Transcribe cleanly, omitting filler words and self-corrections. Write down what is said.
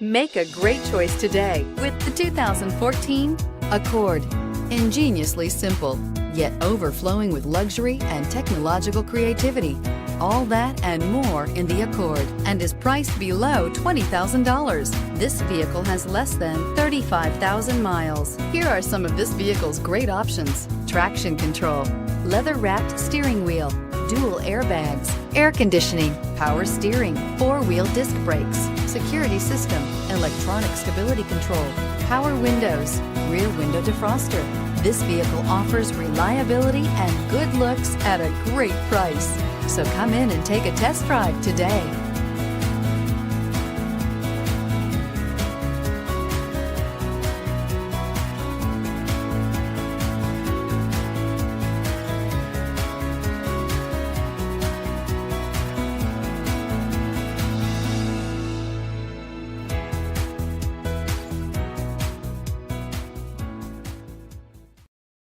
Make a great choice today with the 2014 Accord. Ingeniously simple, yet overflowing with luxury and technological creativity. All that and more in the Accord, and is priced below $20,000. This vehicle has less than 35,000 miles. Here are some of this vehicle's great options: traction control, leather-wrapped steering wheel, dual airbags, air conditioning, power steering, four-wheel disc brakes, security system, electronic stability control, power windows, rear window defroster. This vehicle offers reliability and good looks at a great price. So come in and take a test drive today.